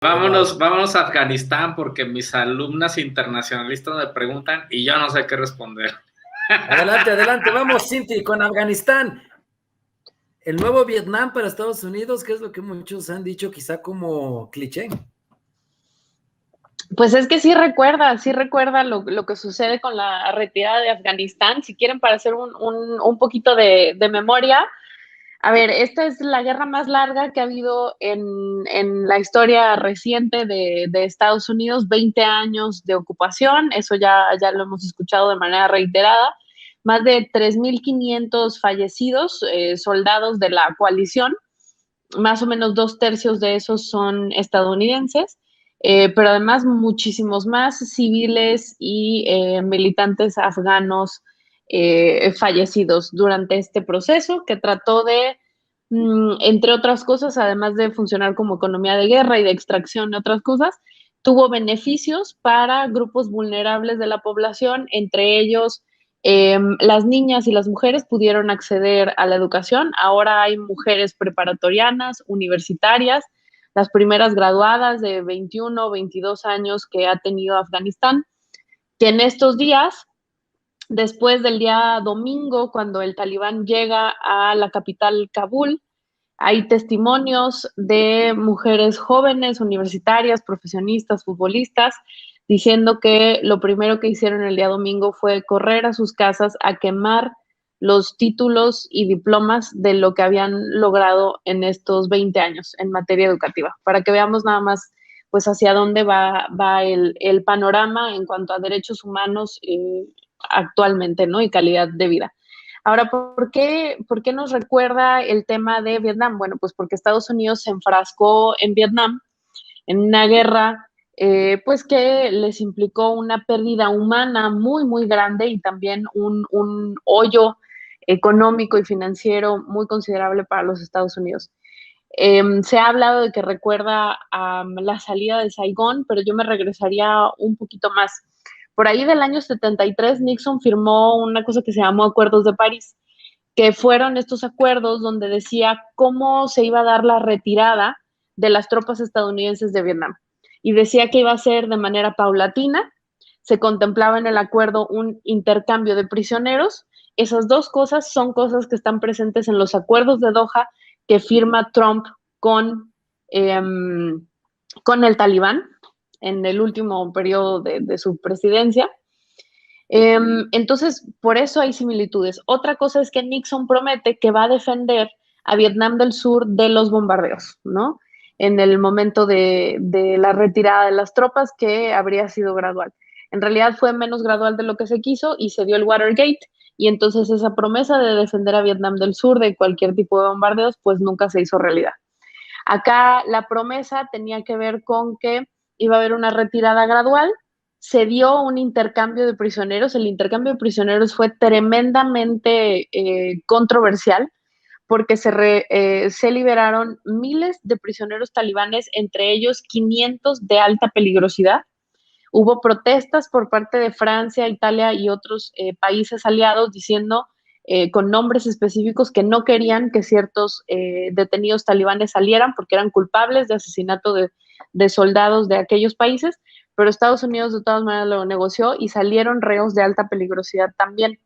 Vámonos a Afganistán porque mis alumnas internacionalistas me preguntan y yo no sé qué responder. Adelante, adelante, vamos, Cinti, con Afganistán. El nuevo Vietnam para Estados Unidos, que es lo que muchos han dicho quizá como cliché. Pues es que sí recuerda lo que sucede con la retirada de Afganistán. Si quieren, para hacer un poquito de memoria, a ver, esta es la guerra más larga que ha habido en la historia reciente de Estados Unidos, 20 años de ocupación, eso ya lo hemos escuchado de manera reiterada, más de 3.500 fallecidos, soldados de la coalición, más o menos 2/3 de esos son estadounidenses, pero además muchísimos más civiles y militantes afganos fallecidos durante este proceso que trató de, entre otras cosas, además de funcionar como economía de guerra y de extracción de otras cosas, tuvo beneficios para grupos vulnerables de la población, entre ellos las niñas y las mujeres pudieron acceder a la educación. Ahora hay mujeres preparatorianas, universitarias, las primeras graduadas de 21 o 22 años que ha tenido Afganistán, que en estos días, después del día domingo, cuando el talibán llega a la capital Kabul, hay testimonios de mujeres jóvenes, universitarias, profesionistas, futbolistas, diciendo que lo primero que hicieron el día domingo fue correr a sus casas a quemar los títulos y diplomas de lo que habían logrado en estos 20 años en materia educativa, para que veamos nada más pues hacia dónde va el panorama en cuanto a derechos humanos actualmente, ¿no? Y calidad de vida. Ahora, ¿por qué nos recuerda el tema de Vietnam? Bueno, pues porque Estados Unidos se enfrascó en Vietnam en una guerra, pues que les implicó una pérdida humana muy, muy grande y también un hoyo económico y financiero muy considerable para los Estados Unidos. Se ha hablado de que recuerda la salida de Saigón, pero yo me regresaría un poquito más. Por ahí del año 73, Nixon firmó una cosa que se llamó Acuerdos de París, que fueron estos acuerdos donde decía cómo se iba a dar la retirada de las tropas estadounidenses de Vietnam. Y decía que iba a ser de manera paulatina, se contemplaba en el acuerdo un intercambio de prisioneros. Esas dos cosas son cosas que están presentes en los acuerdos de Doha que firma Trump eh, con el talibán en el último periodo de su presidencia. Entonces, por eso hay similitudes. Otra cosa es que Nixon promete que va a defender a Vietnam del Sur de los bombardeos, ¿no? En el momento de la retirada de las tropas, que habría sido gradual. En realidad fue menos gradual de lo que se quiso y se dio el Watergate, y entonces esa promesa de defender a Vietnam del Sur de cualquier tipo de bombardeos, pues nunca se hizo realidad. Acá la promesa tenía que ver con que iba a haber una retirada gradual, se dio un intercambio de prisioneros, el intercambio de prisioneros fue tremendamente controversial porque se liberaron miles de prisioneros talibanes, entre ellos 500 de alta peligrosidad. Hubo protestas por parte de Francia, Italia y otros países aliados diciendo con nombres específicos que no querían que ciertos detenidos talibanes salieran porque eran culpables de asesinato de soldados de aquellos países, pero Estados Unidos de todas maneras lo negoció y salieron reos de alta peligrosidad también.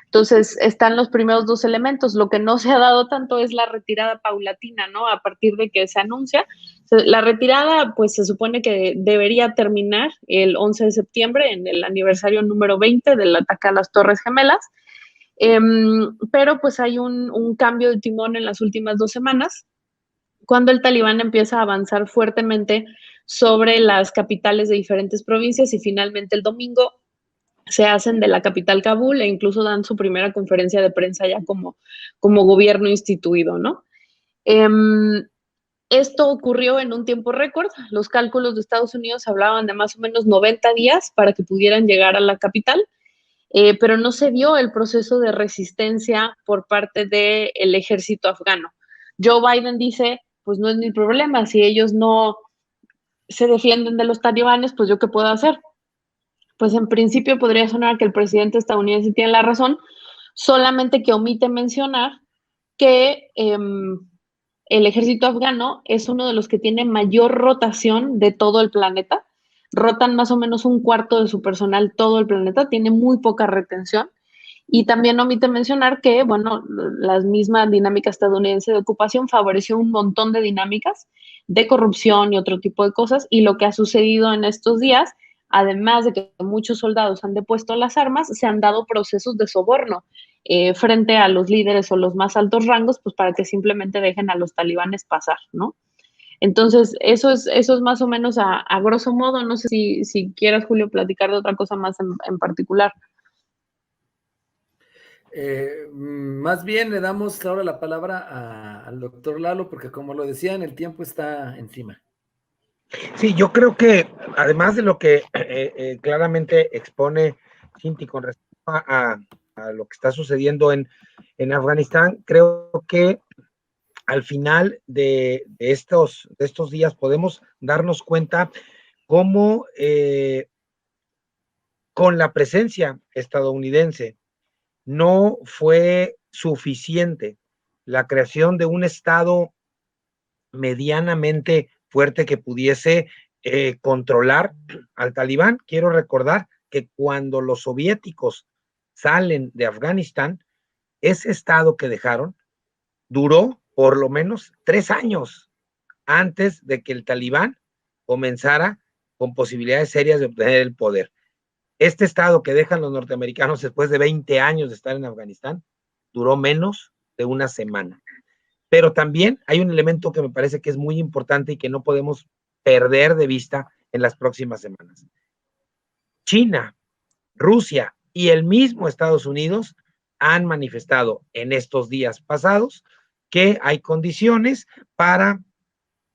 Entonces, están los primeros dos elementos. Lo que no se ha dado tanto es la retirada paulatina, ¿no? A partir de que se anuncia. La retirada, pues se supone que debería terminar el 11 de septiembre, en el aniversario número 20 del ataque a las Torres Gemelas. Pero pues hay un cambio de timón en las últimas 2 semanas, cuando el talibán empieza a avanzar fuertemente sobre las capitales de diferentes provincias y finalmente el domingo se hacen de la capital Kabul e incluso dan su primera conferencia de prensa ya como gobierno instituido, ¿no? Esto ocurrió en un tiempo récord. Los cálculos de Estados Unidos hablaban de más o menos 90 días para que pudieran llegar a la capital, pero no se dio el proceso de resistencia por parte del ejército afgano. Joe Biden dice, pues no es mi problema, si ellos no se defienden de los talibanes, pues yo qué puedo hacer. Pues en principio podría sonar que el presidente estadounidense tiene la razón, solamente que omite mencionar que el ejército afgano es uno de los que tiene mayor rotación de todo el planeta. Rotan más o menos un cuarto de su personal todo el planeta, tiene muy poca retención. Y también omite mencionar que, bueno, la misma dinámica estadounidense de ocupación favoreció un montón de dinámicas de corrupción y otro tipo de cosas. Y lo que ha sucedido en estos días, además de que muchos soldados han depuesto las armas, se han dado procesos de soborno frente a los líderes o los más altos rangos, pues para que simplemente dejen a los talibanes pasar, ¿no? Entonces, eso es más o menos a grosso modo. No sé si quieras, Julio, platicar de otra cosa más en particular. Más bien le damos ahora la palabra al doctor Lalo, porque como lo decían, el tiempo está encima. Sí, yo creo que además de lo que claramente expone Cinti con respecto a lo que está sucediendo en Afganistán, creo que al final de estos días podemos darnos cuenta cómo con la presencia estadounidense no fue suficiente la creación de un Estado medianamente fuerte que pudiese controlar al talibán. Quiero recordar que cuando los soviéticos salen de Afganistán, ese Estado que dejaron duró por lo menos 3 años antes de que el talibán comenzara con posibilidades serias de obtener el poder. Este Estado que dejan los norteamericanos después de 20 años de estar en Afganistán duró menos de una semana. Pero también hay un elemento que me parece que es muy importante y que no podemos perder de vista en las próximas semanas. China, Rusia y el mismo Estados Unidos han manifestado en estos días pasados que hay condiciones para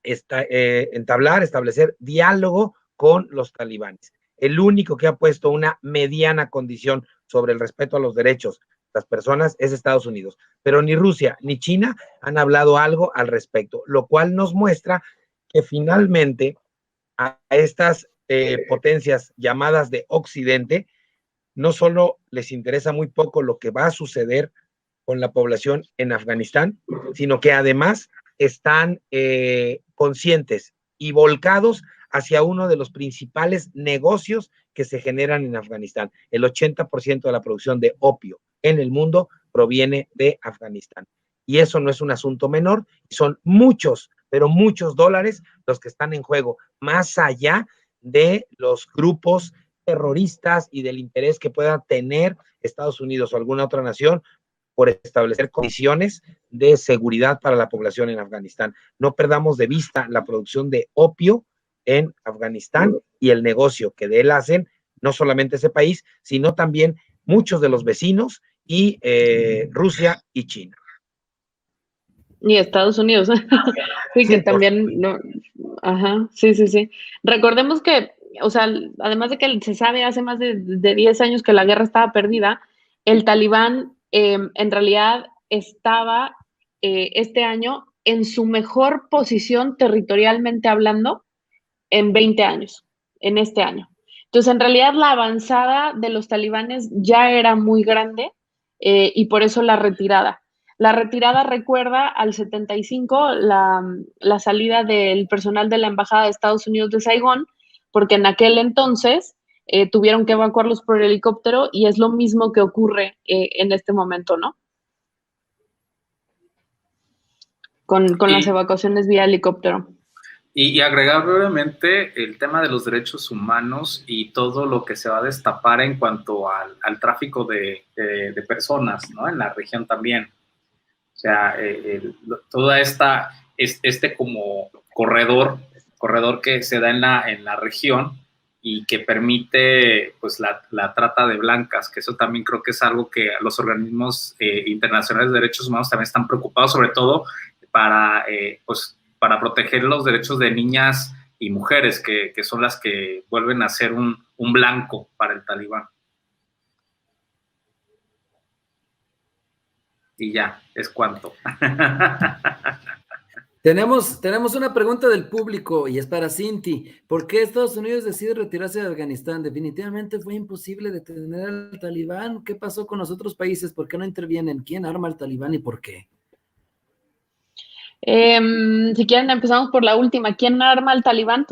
establecer diálogo con los talibanes. El único que ha puesto una mediana condición sobre el respeto a los derechos de las personas es Estados Unidos, pero ni Rusia ni China han hablado algo al respecto, lo cual nos muestra que finalmente a estas potencias llamadas de Occidente no solo les interesa muy poco lo que va a suceder con la población en Afganistán, sino que además están conscientes y volcados hacia uno de los principales negocios que se generan en Afganistán. El 80% de la producción de opio en el mundo proviene de Afganistán. Y eso no es un asunto menor, son muchos, pero muchos dólares los que están en juego, más allá de los grupos terroristas y del interés que pueda tener Estados Unidos o alguna otra nación por establecer condiciones de seguridad para la población en Afganistán. No perdamos de vista la producción de opio en Afganistán y el negocio que de él hacen no solamente ese país, sino también muchos de los vecinos y Rusia y China. Y Estados Unidos. Sí, que también, no, ajá, sí, sí, sí. Recordemos que, o sea, además de que se sabe hace más de 10 años que la guerra estaba perdida, el talibán en realidad estaba este año en su mejor posición territorialmente hablando en 20 años, en este año. Entonces, en realidad la avanzada de los talibanes ya era muy grande y por eso la retirada. La retirada recuerda al 75 la salida del personal de la Embajada de Estados Unidos de Saigón, porque en aquel entonces tuvieron que evacuarlos por helicóptero y es lo mismo que ocurre en este momento, ¿no? Con las evacuaciones vía helicóptero. Y agregar brevemente el tema de los derechos humanos y todo lo que se va a destapar en cuanto al tráfico de personas, ¿no? En la región también. O sea, toda este como corredor que se da en la región y que permite pues la trata de blancas, que eso también creo que es algo que los organismos internacionales de derechos humanos también están preocupados, sobre todo para proteger los derechos de niñas y mujeres, que son las que vuelven a ser un blanco para el talibán. Y ya, es cuanto. Tenemos una pregunta del público y es para Cinti. ¿Por qué Estados Unidos decide retirarse de Afganistán? Definitivamente fue imposible detener al talibán. ¿Qué pasó con los otros países? ¿Por qué no intervienen? ¿Quién arma al talibán y por qué? Si quieren, empezamos por la última. ¿Quién arma al Talibán?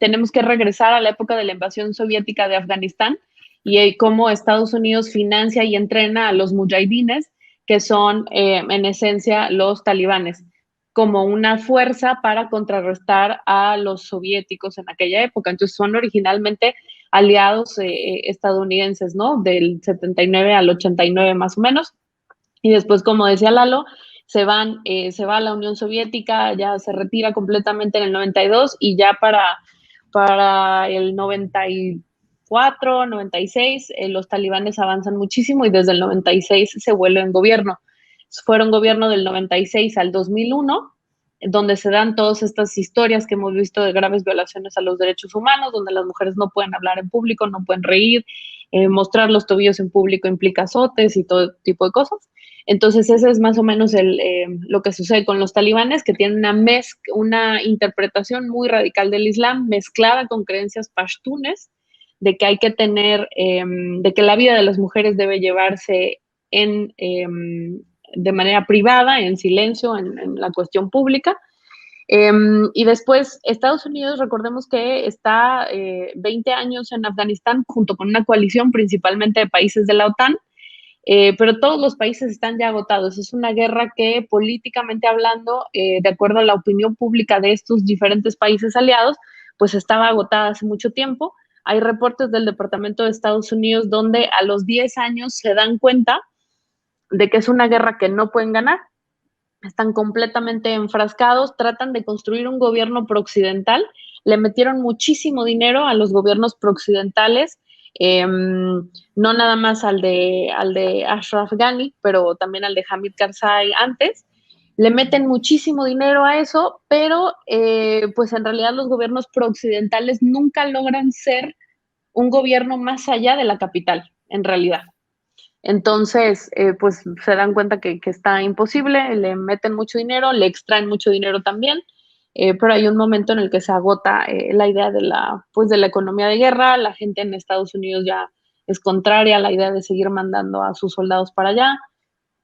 Tenemos que regresar a la época de la invasión soviética de Afganistán y cómo Estados Unidos financia y entrena a los mujahidines, que son en esencia los talibanes, como una fuerza para contrarrestar a los soviéticos en aquella época. Entonces son originalmente aliados estadounidenses, ¿no? Del 79 al 89 más o menos. Y después, como decía Lalo, se va a la Unión Soviética, ya se retira completamente en el 92 y ya para el 94, 96, los talibanes avanzan muchísimo y desde el 96 se vuelven gobierno. Fueron gobierno del 96 al 2001, donde se dan todas estas historias que hemos visto de graves violaciones a los derechos humanos, donde las mujeres no pueden hablar en público, no pueden reír, mostrar los tobillos en público implica azotes y todo tipo de cosas. Entonces, ese es más o menos lo que sucede con los talibanes, que tienen una interpretación muy radical del Islam, mezclada con creencias pashtunes, de que hay que tener, de que la vida de las mujeres debe llevarse de manera privada, en silencio, en la cuestión pública. Y después, Estados Unidos, recordemos que está 20 años en Afganistán junto con una coalición principalmente de países de la OTAN, pero todos los países están ya agotados. Es una guerra que políticamente hablando, de acuerdo a la opinión pública de estos diferentes países aliados, pues estaba agotada hace mucho tiempo. Hay reportes del Departamento de Estados Unidos donde a los 10 años se dan cuenta de que es una guerra que no pueden ganar. Están completamente enfrascados, tratan de construir un gobierno prooccidental, le metieron muchísimo dinero a los gobiernos prooccidentales, no nada más al de Ashraf Ghani, pero también al de Hamid Karzai antes. Le meten muchísimo dinero a eso, pero pues en realidad los gobiernos prooccidentales nunca logran ser un gobierno más allá de la capital, en realidad. Entonces, pues se dan cuenta que está imposible, le meten mucho dinero, le extraen mucho dinero también, pero hay un momento en el que se agota la idea de la economía de guerra. La gente en Estados Unidos ya es contraria a la idea de seguir mandando a sus soldados para allá.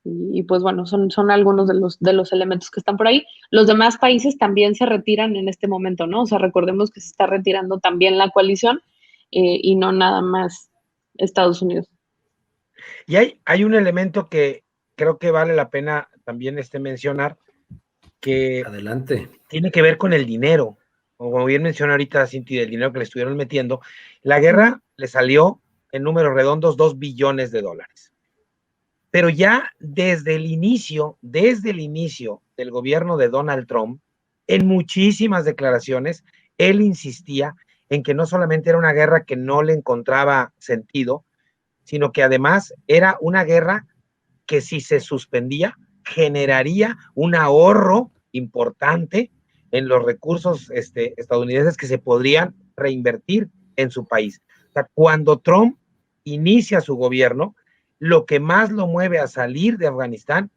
Y pues bueno, son algunos de los elementos que están por ahí. Los demás países también se retiran en este momento, ¿no? O sea, recordemos que se está retirando también la coalición y no nada más Estados Unidos. Y hay un elemento que creo que vale la pena también mencionar, que adelante, tiene que ver con el dinero. Como bien mencionó ahorita Cinti, del dinero que le estuvieron metiendo. La guerra le salió en números redondos $2 billones. Pero ya desde el inicio del gobierno de Donald Trump, en muchísimas declaraciones, él insistía en que no solamente era una guerra que no le encontraba sentido, sino que además era una guerra que si se suspendía, generaría un ahorro importante en los recursos estadounidenses que se podrían reinvertir en su país. O sea, cuando Trump inicia su gobierno, lo que más lo mueve a salir de Afganistán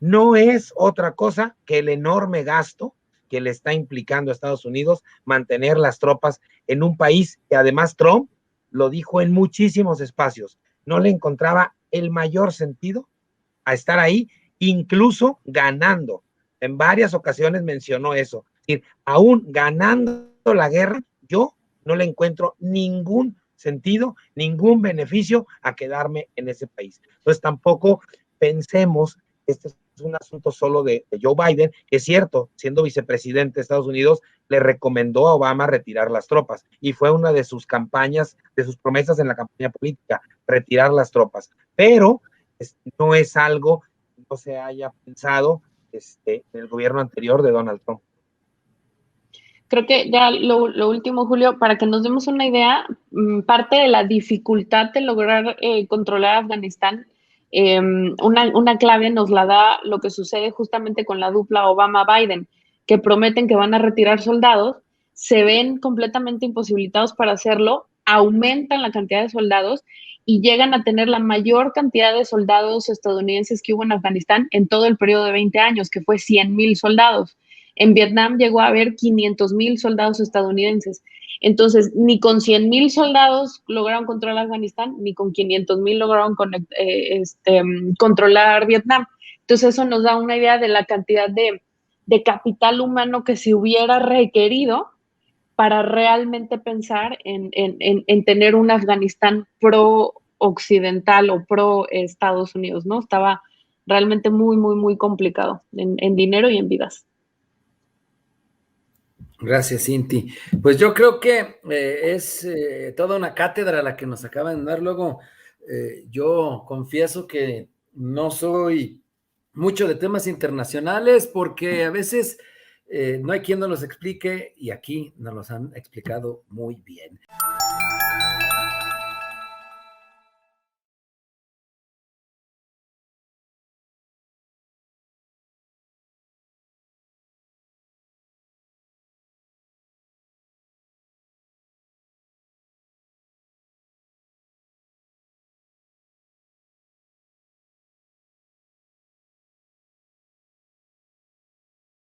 no es otra cosa que el enorme gasto que le está implicando a Estados Unidos mantener las tropas en un país que además Trump lo dijo en muchísimos espacios, no le encontraba el mayor sentido a estar ahí, incluso ganando. En varias ocasiones mencionó eso. Es decir, aún ganando la guerra, yo no le encuentro ningún sentido, ningún beneficio a quedarme en ese país. Entonces tampoco pensemos que este es un asunto solo de Joe Biden. Es cierto, siendo vicepresidente de Estados Unidos, le recomendó a Obama retirar las tropas y fue una de sus campañas, de sus promesas en la campaña política, retirar las tropas. Pero no es algo que no se haya pensado en el gobierno anterior de Donald Trump. Creo que ya lo último, Julio, para que nos demos una idea, parte de la dificultad de lograr controlar Afganistán, una clave nos la da lo que sucede justamente con la dupla Obama-Biden, que prometen que van a retirar soldados, se ven completamente imposibilitados para hacerlo, aumentan la cantidad de soldados y llegan a tener la mayor cantidad de soldados estadounidenses que hubo en Afganistán en todo el periodo de 20 años, que fue 100,000 soldados. En Vietnam llegó a haber 500,000 soldados estadounidenses. Entonces, ni con 100,000 soldados lograron controlar Afganistán, ni con 500,000 lograron controlar Vietnam. Entonces eso nos da una idea de la cantidad de capital humano que se hubiera requerido para realmente pensar en tener un Afganistán pro-occidental o pro-Estados Unidos, ¿no? Estaba realmente muy, muy, muy complicado en dinero y en vidas. Gracias, Cinti. Pues yo creo que es toda una cátedra la que nos acaban de dar. Luego, yo confieso que no soy mucho de temas internacionales porque a veces no hay quien nos los explique y aquí nos los han explicado muy bien.